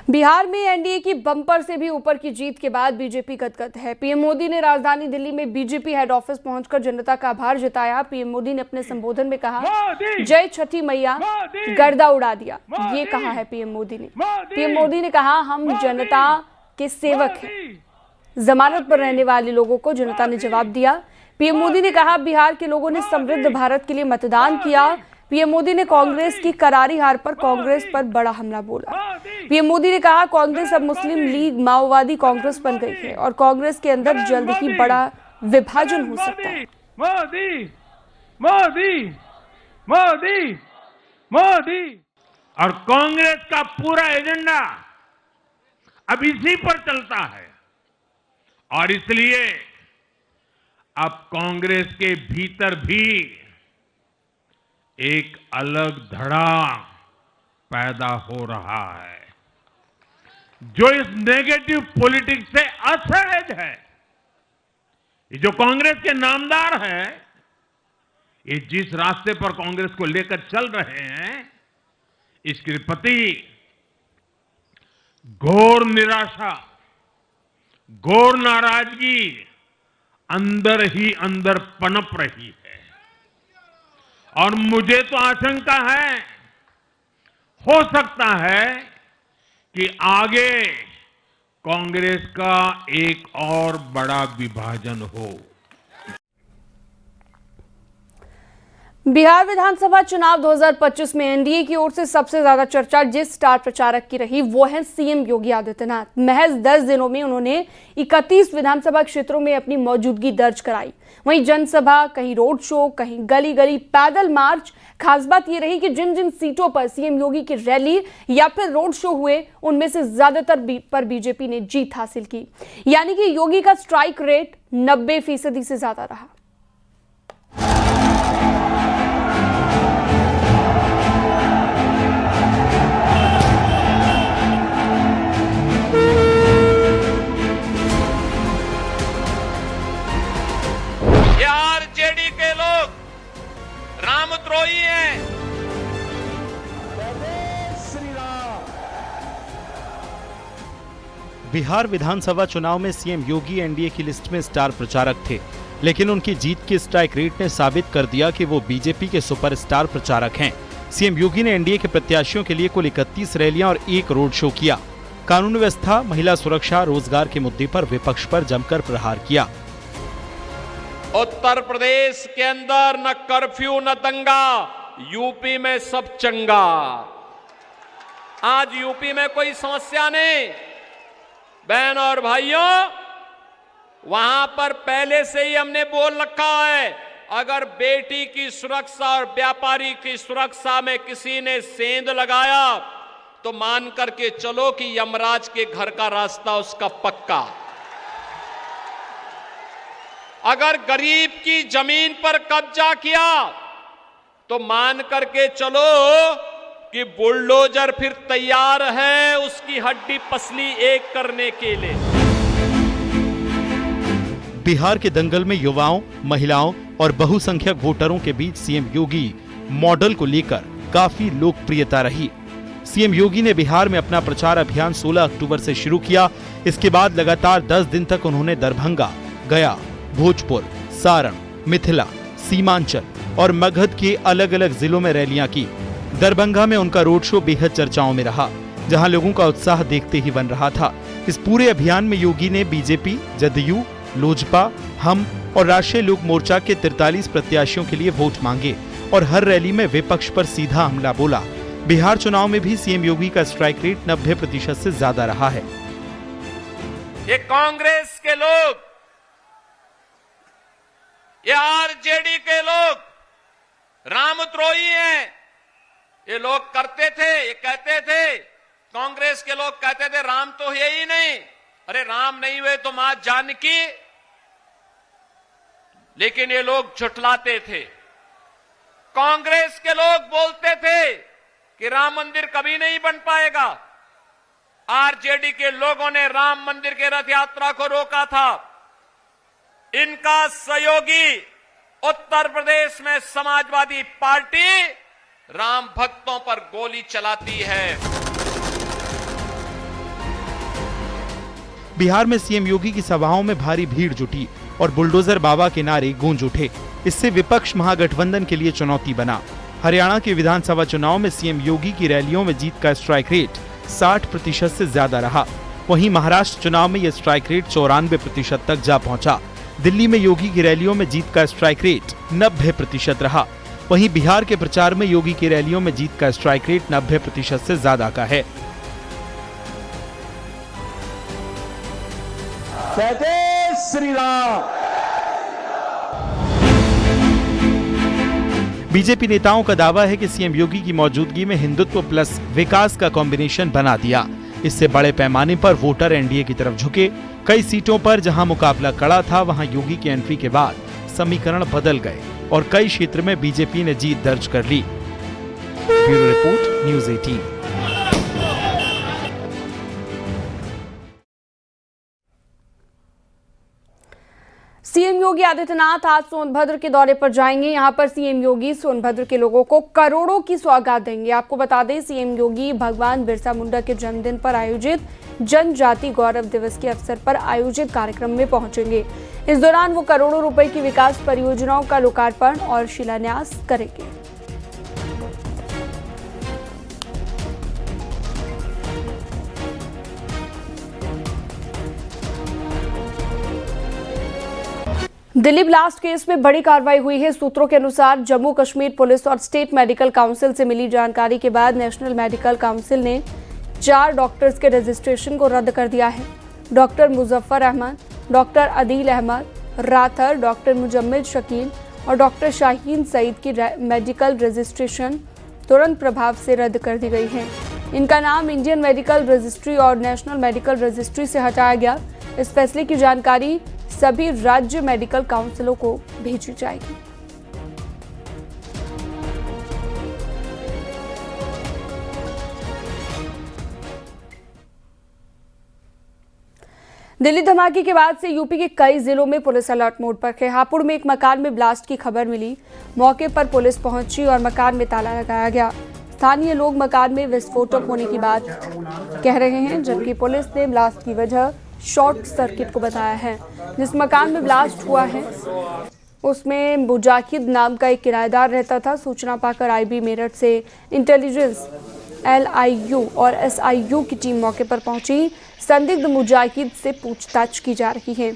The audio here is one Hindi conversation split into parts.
बिहार में एनडीए की बम्पर से भी ऊपर की जीत के बाद बीजेपी गदगद है। पीएम मोदी ने राजधानी दिल्ली में बीजेपी हेड ऑफिस पहुंचकर जनता का आभार जताया। पीएम मोदी ने अपने संबोधन में कहा, जय छठी मैया, गर्दा उड़ा दिया। ये कहा है पीएम मोदी ने। पीएम मोदी ने कहा, हम जनता के सेवक हैं। जमानत पर रहने वाले लोगों को जनता ने जवाब दिया। पीएम मोदी ने कहा, बिहार के लोगों ने समृद्ध भारत के लिए मतदान किया। पीएम मोदी ने कांग्रेस की करारी हार पर कांग्रेस पर बड़ा हमला बोला। पीएम मोदी ने कहा, कांग्रेस अब मुस्लिम लीग माओवादी कांग्रेस बन गई है और कांग्रेस के अंदर जल्द ही बड़ा विभाजन हो सकता है। मोदी मोदी मोदी मोदी और कांग्रेस का पूरा एजेंडा अब इसी पर चलता है और इसलिए अब कांग्रेस के भीतर भी एक अलग धड़ा पैदा हो रहा है जो इस नेगेटिव पॉलिटिक्स से असहज है। ये जो कांग्रेस के नामदार हैं, ये जिस रास्ते पर कांग्रेस को लेकर चल रहे हैं, इसके प्रति घोर निराशा, घोर नाराजगी अंदर ही अंदर पनप रही है और मुझे तो आशंका है, हो सकता है कि आगे कांग्रेस का एक और बड़ा विभाजन हो। बिहार विधानसभा चुनाव 2025 में एनडीए की ओर से सबसे ज्यादा चर्चा जिस स्टार प्रचारक की रही वो है सीएम योगी आदित्यनाथ। महज 10 दिनों में उन्होंने 31 विधानसभा क्षेत्रों में अपनी मौजूदगी दर्ज कराई। वहीं जनसभा, कहीं रोड शो, कहीं गली गली पैदल मार्च। खास बात यह रही कि जिन जिन सीटों पर सीएम योगी की रैली या फिर रोड शो हुए, उनमें से ज्यादातर पर बीजेपी ने जीत हासिल की। यानी कि योगी का स्ट्राइक रेट 90% से ज्यादा रहा। आरजेडी के लोग रामद्रोही हैं। बिहार विधानसभा चुनाव में सीएम योगी एनडीए की लिस्ट में स्टार प्रचारक थे, लेकिन उनकी जीत की स्ट्राइक रेट ने साबित कर दिया कि वो बीजेपी के सुपरस्टार प्रचारक हैं। सीएम योगी ने एनडीए के प्रत्याशियों के लिए कुल 31 रैलियां और 1 रोड शो किया। कानून व्यवस्था, महिला सुरक्षा, रोजगार के मुद्दे पर विपक्ष पर जमकर प्रहार किया। उत्तर प्रदेश के अंदर न कर्फ्यू न दंगा, यूपी में सब चंगा। आज यूपी में कोई समस्या नहीं। बहन और भाइयों, वहां पर पहले से ही हमने बोल रखा है, अगर बेटी की सुरक्षा और व्यापारी की सुरक्षा में किसी ने सेंध लगाया तो मान करके चलो कि यमराज के घर का रास्ता उसका पक्का। अगर गरीब की जमीन पर कब्जा किया तो मान करके चलो कि बुलडोजर फिर तैयार है उसकी हड्डी पसली एक करने के लिए। बिहार के दंगल में युवाओं, महिलाओं और बहुसंख्यक वोटरों के बीच सीएम योगी मॉडल को लेकर काफी लोकप्रियता रही। सीएम योगी ने बिहार में अपना प्रचार अभियान 16 अक्टूबर से शुरू किया। इसके बाद लगातार 10 दिन तक उन्होंने दरभंगा, गया, भोजपुर, सारण, मिथिला, सीमांचल और मगध के अलग अलग जिलों में रैलियां की। दरभंगा में उनका रोड शो बेहद चर्चाओं में रहा, जहां लोगों का उत्साह देखते ही बन रहा था। इस पूरे अभियान में योगी ने बीजेपी, जदयू, लोजपा, हम और राष्ट्रीय लोक मोर्चा के 43 प्रत्याशियों के लिए वोट मांगे और हर रैली में विपक्ष पर सीधा हमला बोला। बिहार चुनाव में भी सीएम योगी का स्ट्राइक रेट 90% से ज्यादा रहा है। ये कांग्रेस के लोग, ये आरजेडी के लोग रामद्रोही हैं। ये लोग करते थे, ये कहते थे, कांग्रेस के लोग कहते थे राम तो है ही नहीं। अरे राम नहीं हुए तो मां जानकी। लेकिन ये लोग झुठलाते थे। कांग्रेस के लोग बोलते थे कि राम मंदिर कभी नहीं बन पाएगा। आरजेडी के लोगों ने राम मंदिर के रथ यात्रा को रोका था। इनका सहयोगी उत्तर प्रदेश में समाजवादी पार्टी राम भक्तों पर गोली चलाती है। बिहार में सीएम योगी की सभाओं में भारी भीड़ जुटी और बुलडोजर बाबा के नारे गूंज उठे। इससे विपक्ष महागठबंधन के लिए चुनौती बना। हरियाणा के विधानसभा चुनाव में सीएम योगी की रैलियों में जीत का स्ट्राइक रेट 60% से ज्यादा रहा। वहीं महाराष्ट्र चुनाव में यह स्ट्राइक रेट 94% तक जा पहुंचा। दिल्ली में योगी की रैलियों में जीत का स्ट्राइक रेट 90% रहा। वहीं बिहार के प्रचार में योगी की रैलियों में जीत का स्ट्राइक रेट 90% से ज्यादा का है। जय श्री राम। बीजेपी नेताओं का दावा है कि सीएम योगी की मौजूदगी में हिंदुत्व प्लस विकास का कॉम्बिनेशन बना दिया। इससे बड़े पैमाने पर वोटर एनडीए की तरफ झुके। कई सीटों पर जहां मुकाबला कड़ा था, वहां योगी की एंट्री के बाद समीकरण बदल गए और कई क्षेत्र में बीजेपी ने जीत दर्ज कर ली। Bureau report, news 18। CM Yogi Adityanath आज सोनभद्र के दौरे पर जाएंगे। यहां पर सीएम योगी सोनभद्र के लोगों को करोड़ों की सौगात देंगे। आपको बता दें, सीएम योगी भगवान बिरसा मुंडा के जन्मदिन पर आयोजित जनजाति गौरव दिवस के अवसर पर आयोजित कार्यक्रम में पहुंचेंगे। इस दौरान वो करोड़ों रुपए की विकास परियोजनाओं का लोकार्पण और शिलान्यास करेंगे। दिल्ली ब्लास्ट केस में बड़ी कार्रवाई हुई है। सूत्रों के अनुसार जम्मू कश्मीर पुलिस और स्टेट मेडिकल काउंसिल से मिली जानकारी के बाद नेशनल मेडिकल काउंसिल ने 4 डॉक्टर्स के रजिस्ट्रेशन को रद्द कर दिया है। Doctor Muzaffar Ahmad, doctor Adeel Ahmad Rather, doctor Muzammil Shakeel और डॉक्टर शाहीन सईद की मेडिकल रजिस्ट्रेशन तुरंत प्रभाव से रद्द कर दी गई है। इनका नाम इंडियन मेडिकल रजिस्ट्री और नेशनल मेडिकल रजिस्ट्री से हटाया गया। इस फैसले की जानकारी सभी राज्य मेडिकल काउंसिलों को भेजी जाएगी। दिल्ली धमाके के बाद से यूपी के कई जिलों में पुलिस अलर्ट मोड पर है। हापुड़ में एक मकान में ब्लास्ट की खबर मिली। मौके पर पुलिस पहुंची और मकान में ताला लगाया गया। स्थानीय लोग मकान में विस्फोटक होने की बात कह रहे हैं, जबकि पुलिस ने ब्लास्ट की वजह शॉर्ट सर्किट को बताया है। जिस मकान में ब्लास्ट हुआ है उसमें मुजाहिद नाम का एक किराएदार रहता था। सूचना पाकर आईबी मेरठ से इंटेलिजेंस, LIU और SIU की टीम मौके पर पहुंची। संदिग्ध मुजाहिद से पूछताछ की जा रही है।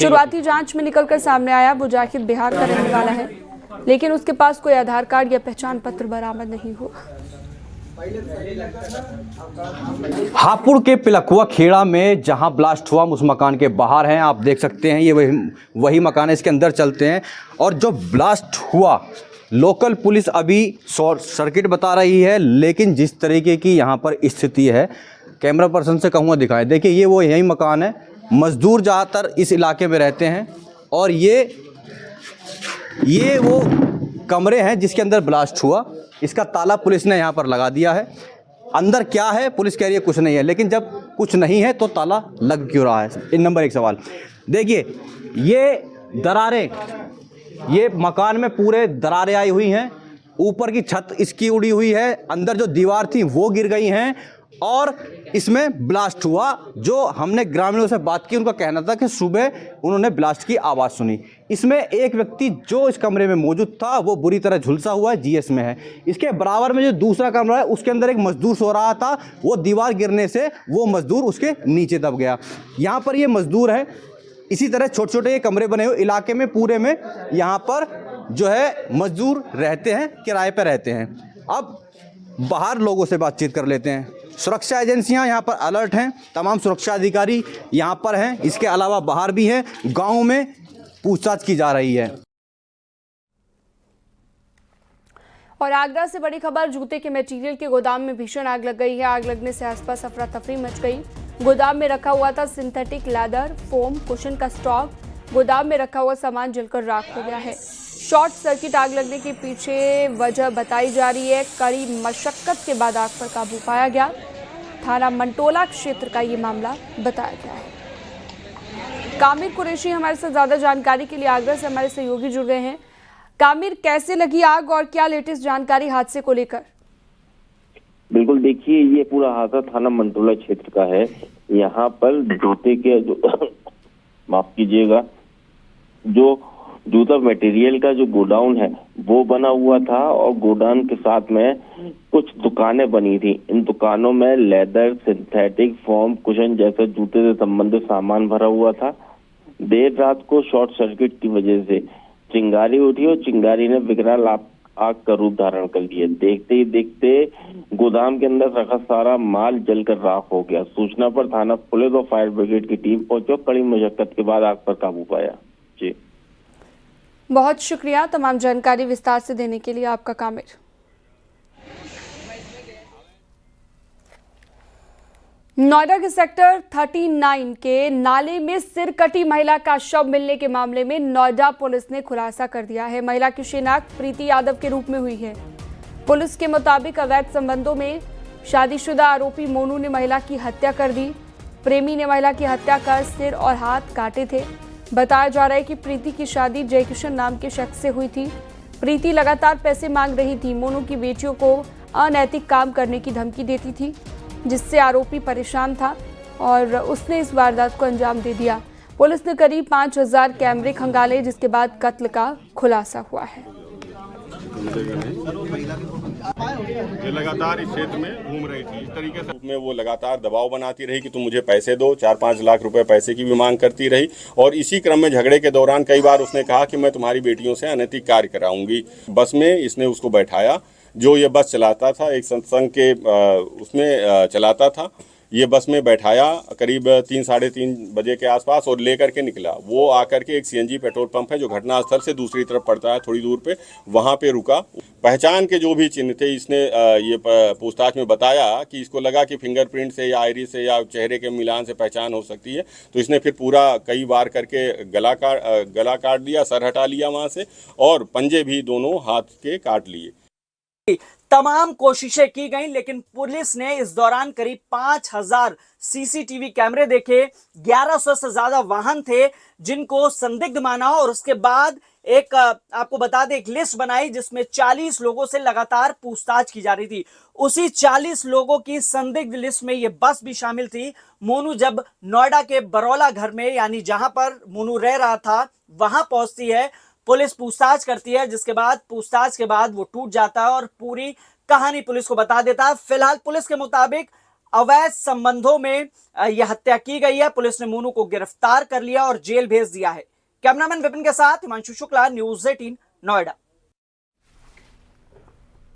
शुरुआती जांच में निकलकर सामने आया मुजाहिद बिहार का रहने वाला है, लेकिन उसके पास कोई आधार कार्ड या पहचान पत्र बरामद नहीं हुआ। हापुड़ के पिलखुआ खेड़ा में जहां ब्लास्ट हुआ, उस मकान के बाहर हैं, आप देख सकते हैं। ये वही मकान है, इसके अंदर चलते हैं। और जो ब्लास्ट हुआ, लोकल पुलिस अभी शॉर्ट सर्किट बता रही है, लेकिन जिस तरीके की यहाँ पर स्थिति है, कैमरा पर्सन से कहूँगा दिखाएं। देखिए, ये वो यही मकान है। मजदूर ज़्यादातर इस इलाके में रहते हैं और ये वो कमरे हैं जिसके अंदर ब्लास्ट हुआ। इसका ताला पुलिस ने यहाँ पर लगा दिया है। अंदर क्या है, पुलिस कह रही है कुछ नहीं है, लेकिन जब कुछ नहीं है तो ताला लग क्यों रहा है? नंबर 1 सवाल। देखिए, ये दरारें, ये मकान में पूरे दरारें आई हुई हैं। ऊपर की छत इसकी उड़ी हुई है, अंदर जो दीवार थी वो गिर गई हैं और इसमें ब्लास्ट हुआ। जो हमने ग्रामीणों से बात की, उनका कहना था कि सुबह उन्होंने ब्लास्ट की आवाज़ सुनी। इसमें एक व्यक्ति जो इस कमरे में मौजूद था वो बुरी तरह झुलसा हुआ है, GS में है। इसके बराबर में जो दूसरा कमरा है उसके अंदर एक मजदूर सो रहा था। वो दीवार गिरने से वो मजदूर उसके नीचे दब गया। यहाँ पर ये मजदूर है। इसी तरह छोटे छोटे ये कमरे बने हुए इलाके में, पूरे में यहाँ पर जो है मजदूर रहते हैं, किराए पर रहते हैं। अब बाहर लोगों से बातचीत कर लेते हैं। सुरक्षा एजेंसियां यहाँ पर अलर्ट हैं, तमाम सुरक्षा अधिकारी यहाँ पर हैं। इसके अलावा बाहर भी हैं, गाँव में पूछताछ की जा रही है। और आगरा से बड़ी खबर, जूते के मटेरियल के गोदाम में भीषण आग लग गई है। आग लगने से आसपास अफरा तफरी मच गई। गोदाम में रखा हुआ था सिंथेटिक लेदर, फोम, कुशन का स्टॉक। गोदाम में रखा हुआ सामान जलकर राख हो गया है। शॉर्ट सर्किट आग लगने के पीछे वजह बताई जा रही है। कड़ी मशक्कत के बाद आग पर काबू पाया गया। थाना मंटोला क्षेत्र का ये मामला बताया गया है। कामिर कुरैशी हमारे साथ ज्यादा जानकारी के लिए आगरा से हमारे सहयोगी जुड़ गए हैं। कामिर, कैसे लगी आग और क्या लेटेस्ट जानकारी हादसे को लेकर? बिल्कुल, देखिए ये पूरा हादसा थाना मंटोला क्षेत्र का है। यहाँ पर जूते के जो माफ कीजिएगा, जो जूता मटेरियल का जो गोडाउन है वो बना हुआ था और गोडाउन के साथ में कुछ दुकानें बनी थी। इन दुकानों में लेदर, सिंथेटिक, फोम, कुशन जैसे जूते से संबंधित सामान भरा हुआ था। देर रात को शॉर्ट सर्किट की वजह से चिंगारी उठी और चिंगारी ने विकराल आग का रूप धारण कर लिया। देखते ही देखते गोदाम के अंदर रखा सारा माल जलकर राख हो गया। सूचना पर थाना पुलिस और फायर ब्रिगेड की टीम पहुंची और कड़ी मशक्कत के बाद आग पर काबू पाया। जी, बहुत शुक्रिया तमाम जानकारी विस्तार से देने के लिए आपका कामिर। नोएडा के सेक्टर 39 के नाले में सिर कटी महिला का शव मिलने के मामले में नोएडा पुलिस ने खुलासा कर दिया है। महिला की शिनाख्त प्रीति यादव के रूप में हुई है। पुलिस के मुताबिक अवैध संबंधों में शादीशुदा आरोपी मोनू ने महिला की हत्या कर दी। प्रेमी ने महिला की हत्या कर सिर और हाथ काटे थे। बताया जा रहा है कि प्रीति की शादी जयकिशन नाम के शख्स से हुई थी। प्रीति लगातार पैसे मांग रही थी। मोनू की बेटियों को अनैतिक काम करने की धमकी देती थी, जिससे आरोपी परेशान था और उसने इस वारदात को अंजाम दे दिया। पुलिस ने करीब 5000 कैमरे खंगाले, जिसके बाद कत्ल का खुलासा हुआ है। ये लगातार इस क्षेत्र में घूम रही थी। इस तरीके से वो लगातार दबाव बनाती रही कि तुम मुझे पैसे दो। 4-5 लाख रुपए पैसे की भी मांग करती रही और इसी क्रम में झगड़े के दौरान कई बार उसने कहा कि मैं तुम्हारी बेटियों से अनैतिक कार्य कराऊंगी। बस में इसने उसको बैठाया, जो ये बस चलाता था, एक सत्संग के उसमें चलाता था। ये बस में बैठाया करीब 3-3:30 बजे के आसपास और लेकर के निकला। वो आकर के एक सीएनजी पेट्रोल पंप है जो घटनास्थल से दूसरी तरफ पड़ता है थोड़ी दूर पे, वहाँ पे रुका। पहचान के जो भी चिन्ह थे इसने ये पूछताछ में बताया कि इसको लगा कि फिंगरप्रिंट से या आइरिस से या चेहरे के मिलान से पहचान हो सकती है। तो इसने फिर पूरा कई बार करके गला काट दिया, सर हटा लिया वहाँ से और पंजे भी दोनों हाथ के काट लिए। तमाम कोशिशें की गई, लेकिन पुलिस ने इस दौरान करीब 5000 सीसीटीवी कैमरे देखे। 1100 से ज्यादा वाहन थे जिनको संदिग्ध माना और उसके बाद एक आपको बता दें एक लिस्ट बनाई जिसमें 40 लोगों से लगातार पूछताछ की जा रही थी। उसी 40 लोगों की संदिग्ध लिस्ट में ये बस भी शामिल थी। मोनू जब नोएडा के बरौला घर में, यानी जहां पर मोनू रह रहा था, वहां पहुंचती है, पुलिस पूछताछ करती है, जिसके बाद पूछताछ के बाद वो टूट जाता है और पूरी कहानी पुलिस को बता देता है। फिलहाल पुलिस के मुताबिक अवैध संबंधों में यह हत्या की गई है। पुलिस ने मोनू को गिरफ्तार कर लिया और जेल भेज दिया है। कैमरामैन विपिन के साथ हिमांशु शुक्ला, न्यूज़ 18 नोएडा।